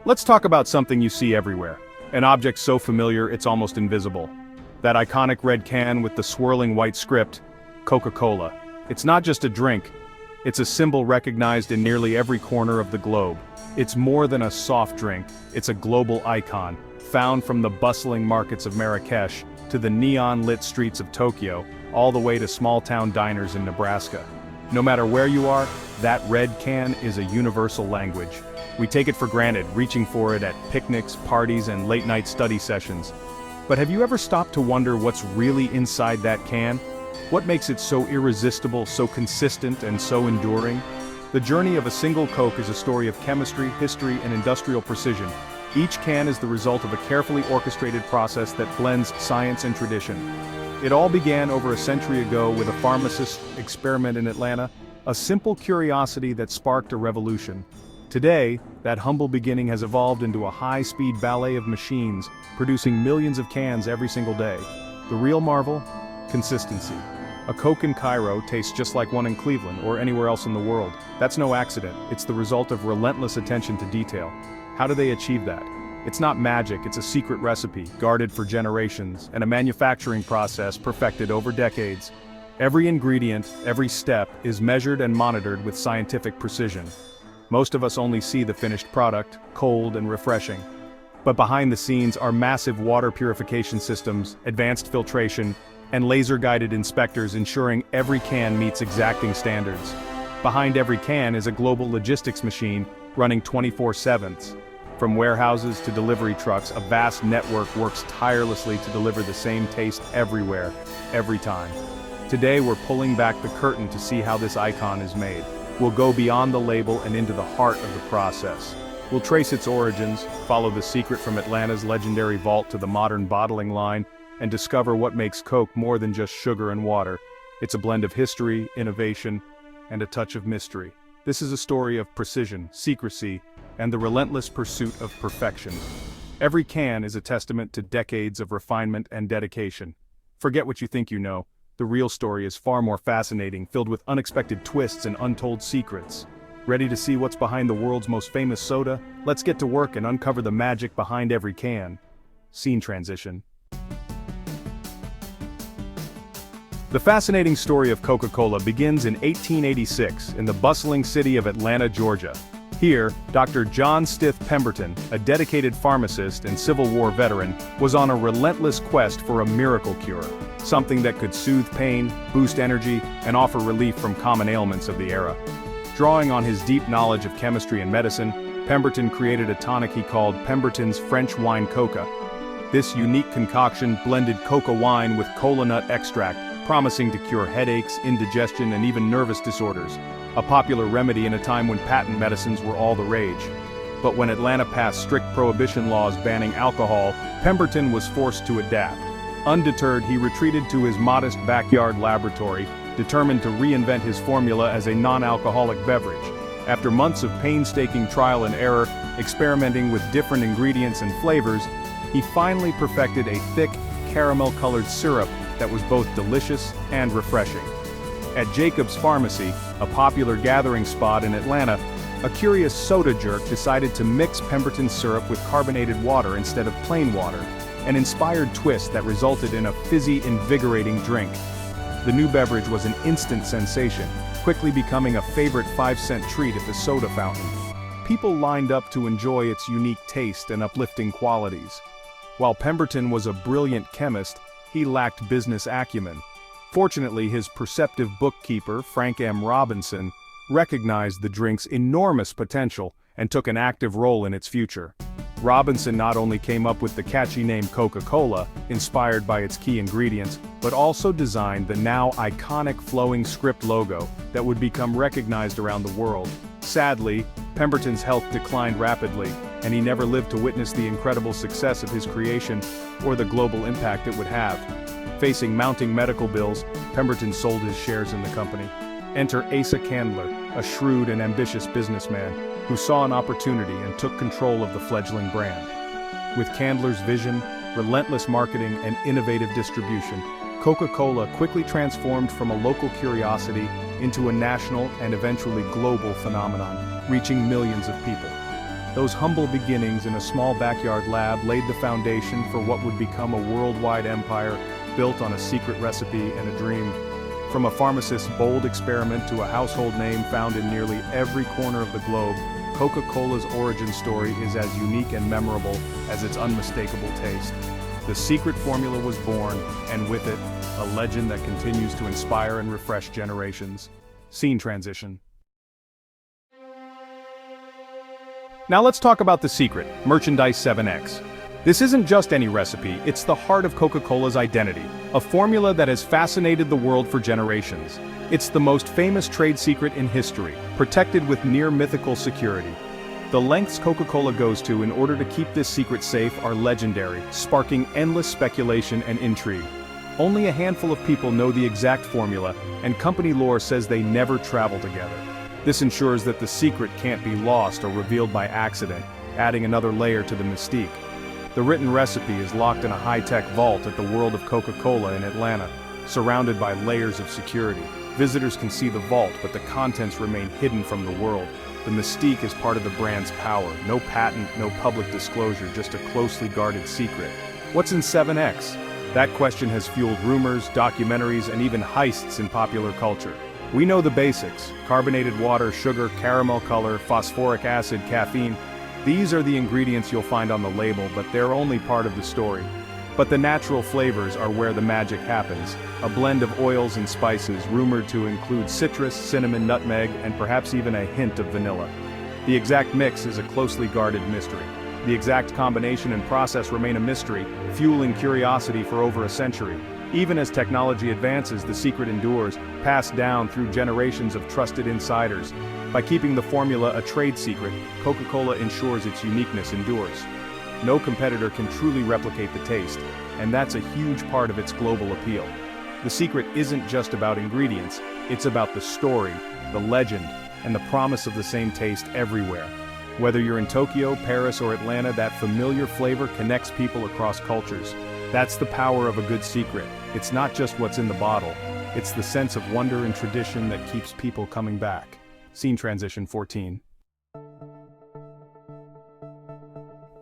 Let's talk about something you see everywhere. An object so familiar it's almost invisible. That iconic red can with the swirling white script, Coca-Cola. It's not just a drink, it's a symbol recognized in nearly every corner of the globe. It's more than a soft drink, it's a global icon, found from the bustling markets of Marrakesh to the neon-lit streets of Tokyo, all the way to small-town diners in Nebraska. No matter where you are, that red can is a universal language. We take it for granted, reaching for it at picnics, parties, and late-night study sessions. But have you ever stopped to wonder what's really inside that can? What makes it so irresistible, so consistent, and so enduring? The journey of a single Coke is a story of chemistry, history, and industrial precision. Each can is the result of a carefully orchestrated process that blends science and tradition. It all began over a century ago with a pharmacist's experiment in Atlanta, a simple curiosity that sparked a revolution. Today, that humble beginning has evolved into a high-speed ballet of machines, producing millions of cans every single day. The real marvel? Consistency. A Coke in Cairo tastes just like one in Cleveland or anywhere else in the world. That's no accident, it's the result of relentless attention to detail. How do they achieve that? It's not magic, it's a secret recipe, guarded for generations, and a manufacturing process perfected over decades. Every ingredient, every step, is measured and monitored with scientific precision. Most of us only see the finished product, cold and refreshing. But behind the scenes are massive water purification systems, advanced filtration, and laser-guided inspectors ensuring every can meets exacting standards. Behind every can is a global logistics machine running 24/7. From warehouses to delivery trucks, a vast network works tirelessly to deliver the same taste everywhere, every time. Today we're pulling back the curtain to see how this icon is made. We'll go beyond the label and into the heart of the process. We'll trace its origins, follow the secret from Atlanta's legendary vault to the modern bottling line, and discover what makes Coke more than just sugar and water. It's a blend of history, innovation, and a touch of mystery. This is a story of precision, secrecy, and the relentless pursuit of perfection. Every can is a testament to decades of refinement and dedication. Forget what you think you know. The real story is far more fascinating, filled with unexpected twists and untold secrets. Ready to see what's behind the world's most famous soda? Let's get to work and uncover the magic behind every can. Scene transition. The fascinating story of Coca-Cola begins in 1886 in the bustling city of Atlanta, Georgia. Here, Dr. John Stith Pemberton, a dedicated pharmacist and Civil War veteran, was on a relentless quest for a miracle cure, something that could soothe pain, boost energy, and offer relief from common ailments of the era. Drawing on his deep knowledge of chemistry and medicine, Pemberton created a tonic he called Pemberton's French Wine Coca. This unique concoction blended coca wine with cola nut extract, promising to cure headaches, indigestion, and even nervous disorders, a popular remedy in a time when patent medicines were all the rage. But when Atlanta passed strict prohibition laws banning alcohol, Pemberton was forced to adapt. Undeterred, he retreated to his modest backyard laboratory, determined to reinvent his formula as a non-alcoholic beverage. After months of painstaking trial and error, experimenting with different ingredients and flavors, he finally perfected a thick, caramel-colored syrup that was both delicious and refreshing. At Jacob's Pharmacy, a popular gathering spot in Atlanta, a curious soda jerk decided to mix Pemberton syrup with carbonated water instead of plain water, an inspired twist that resulted in a fizzy, invigorating drink. The new beverage was an instant sensation, quickly becoming a favorite 5-cent treat at the soda fountain. People lined up to enjoy its unique taste and uplifting qualities. While Pemberton was a brilliant chemist, he lacked business acumen. Fortunately, his perceptive bookkeeper, Frank M. Robinson, recognized the drink's enormous potential and took an active role in its future. Robinson not only came up with the catchy name Coca-Cola, inspired by its key ingredients, but also designed the now iconic flowing script logo that would become recognized around the world. Sadly, Pemberton's health declined rapidly, and he never lived to witness the incredible success of his creation or the global impact it would have. Facing mounting medical bills, Pemberton sold his shares in the company. Enter Asa Candler, a shrewd and ambitious businessman, who saw an opportunity and took control of the fledgling brand. With Candler's vision, relentless marketing, and innovative distribution, Coca-Cola quickly transformed from a local curiosity into a national and eventually global phenomenon, reaching millions of people. Those humble beginnings in a small backyard lab laid the foundation for what would become a worldwide empire built on a secret recipe and a dream. From a pharmacist's bold experiment to a household name found in nearly every corner of the globe, Coca-Cola's origin story is as unique and memorable as its unmistakable taste. The secret formula was born, and with it, a legend that continues to inspire and refresh generations. Scene transition. Now let's talk about the secret, Merchandise 7X. This isn't just any recipe, it's the heart of Coca-Cola's identity, a formula that has fascinated the world for generations. It's the most famous trade secret in history, protected with near-mythical security. The lengths Coca-Cola goes to in order to keep this secret safe are legendary, sparking endless speculation and intrigue. Only a handful of people know the exact formula, and company lore says they never travel together. This ensures that the secret can't be lost or revealed by accident, adding another layer to the mystique. The written recipe is locked in a high-tech vault at the World of Coca-Cola in Atlanta, surrounded by layers of security. Visitors can see the vault, but the contents remain hidden from the world. The mystique is part of the brand's power. No patent, no public disclosure, just a closely guarded secret. What's in 7X? That question has fueled rumors, documentaries, and even heists in popular culture. We know the basics: carbonated water, sugar, caramel color, phosphoric acid, caffeine. These are the ingredients you'll find on the label, but they're only part of the story. But the natural flavors are where the magic happens. A blend of oils and spices rumored to include citrus, cinnamon, nutmeg, and perhaps even a hint of vanilla. The exact mix is a closely guarded mystery. The exact combination and process remain a mystery, fueling curiosity for over a century. Even as technology advances, the secret endures, passed down through generations of trusted insiders. By keeping the formula a trade secret, Coca-Cola ensures its uniqueness endures. No competitor can truly replicate the taste, and that's a huge part of its global appeal. The secret isn't just about ingredients, it's about the story, the legend, and the promise of the same taste everywhere. Whether you're in Tokyo, Paris, or Atlanta, that familiar flavor connects people across cultures. That's the power of a good secret. It's not just what's in the bottle, it's the sense of wonder and tradition that keeps people coming back. Scene transition 14.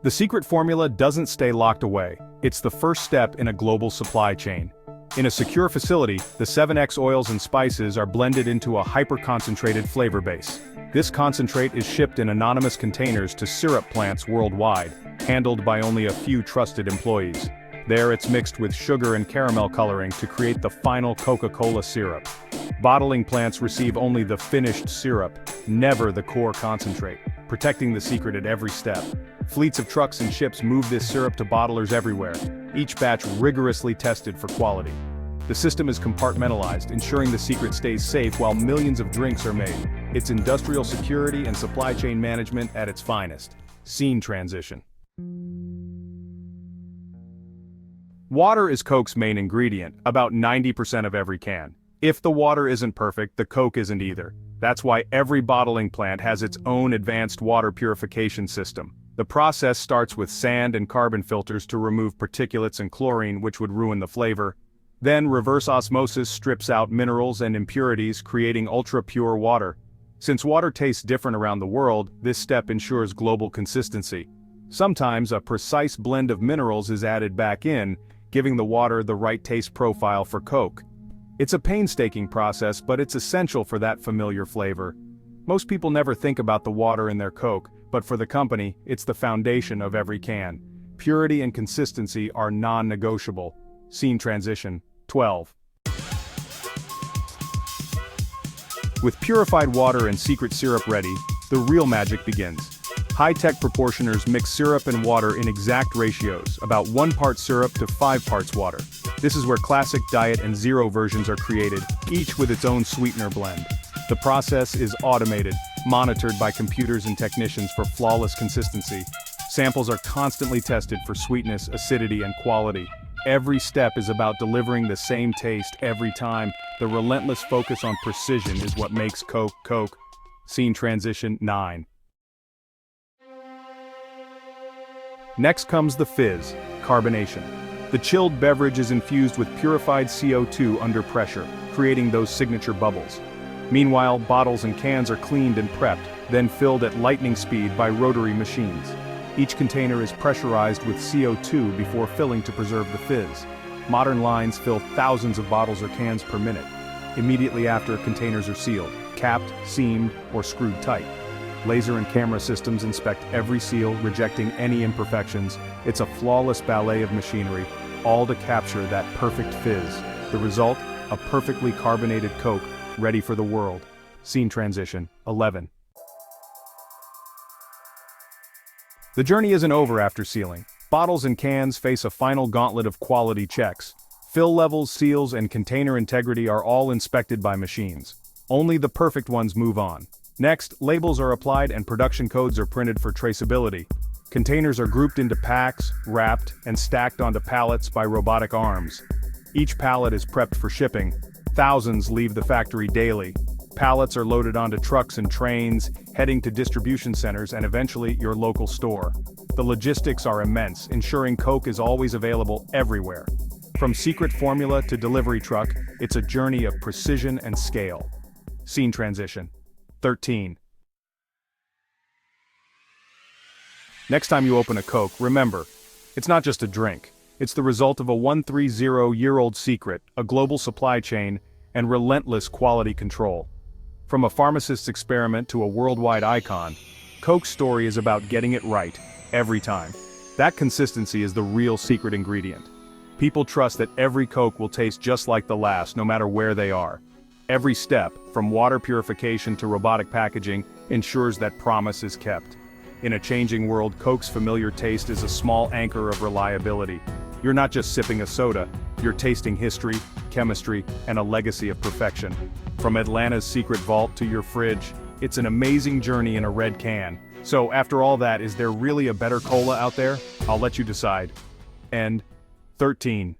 The secret formula doesn't stay locked away. It's the first step in a global supply chain. In a secure facility, the 7X oils and spices are blended into a hyper-concentrated flavor base. This concentrate is shipped in anonymous containers to syrup plants worldwide, handled by only a few trusted employees. There it's mixed with sugar and caramel coloring to create the final Coca-Cola syrup. Bottling plants receive only the finished syrup, never the core concentrate, protecting the secret at every step. Fleets of trucks and ships move this syrup to bottlers everywhere, each batch rigorously tested for quality. The system is compartmentalized, ensuring the secret stays safe while millions of drinks are made. It's industrial security and supply chain management at its finest. Scene transition. Water is Coke's main ingredient, about 90% of every can. If the water isn't perfect, the Coke isn't either. That's why every bottling plant has its own advanced water purification system. The process starts with sand and carbon filters to remove particulates and chlorine, which would ruin the flavor. Then reverse osmosis strips out minerals and impurities, creating ultra-pure water. Since water tastes different around the world, this step ensures global consistency. Sometimes a precise blend of minerals is added back in, giving the water the right taste profile for Coke. It's a painstaking process, but it's essential for that familiar flavor. Most people never think about the water in their Coke, but for the company, it's the foundation of every can. Purity and consistency are non-negotiable. Scene transition 12. With purified water and secret syrup ready, the real magic begins. High-tech proportioners mix syrup and water in exact ratios, about 1 part syrup to 5 parts water. This is where classic, diet, and zero versions are created, each with its own sweetener blend. The process is automated, monitored by computers and technicians for flawless consistency. Samples are constantly tested for sweetness, acidity, and quality. Every step is about delivering the same taste every time. The relentless focus on precision is what makes Coke, Coke. Scene transition 9. Next comes the fizz, carbonation. The chilled beverage is infused with purified CO2 under pressure, creating those signature bubbles. Meanwhile, bottles and cans are cleaned and prepped, then filled at lightning speed by rotary machines. Each container is pressurized with CO2 before filling to preserve the fizz. Modern lines fill thousands of bottles or cans per minute. Immediately after, containers are sealed, capped, seamed, or screwed tight. Laser and camera systems inspect every seal, rejecting any imperfections. It's a flawless ballet of machinery, all to capture that perfect fizz. The result? A perfectly carbonated Coke, ready for the world. Scene transition, 11. The journey isn't over after sealing. Bottles and cans face a final gauntlet of quality checks. Fill levels, seals, and container integrity are all inspected by machines. Only the perfect ones move on. Next, labels are applied and production codes are printed for traceability. Containers are grouped into packs, wrapped, and stacked onto pallets by robotic arms. Each pallet is prepped for shipping. Thousands leave the factory daily. Pallets are loaded onto trucks and trains, heading to distribution centers and eventually your local store. The logistics are immense, ensuring Coke is always available everywhere. From secret formula to delivery truck, it's a journey of precision and scale. Scene transition, 13. Next time you open a Coke, remember, it's not just a drink. It's the result of a 130-year-old secret, a global supply chain, and relentless quality control. From a pharmacist's experiment to a worldwide icon, Coke's story is about getting it right, every time. That consistency is the real secret ingredient. People trust that every Coke will taste just like the last, no matter where they are. Every step, from water purification to robotic packaging, ensures that promise is kept. In a changing world, Coke's familiar taste is a small anchor of reliability. You're not just sipping a soda, you're tasting history, chemistry, and a legacy of perfection. From Atlanta's secret vault to your fridge, it's an amazing journey in a red can. So after all that, is there really a better cola out there? I'll let you decide. End 13.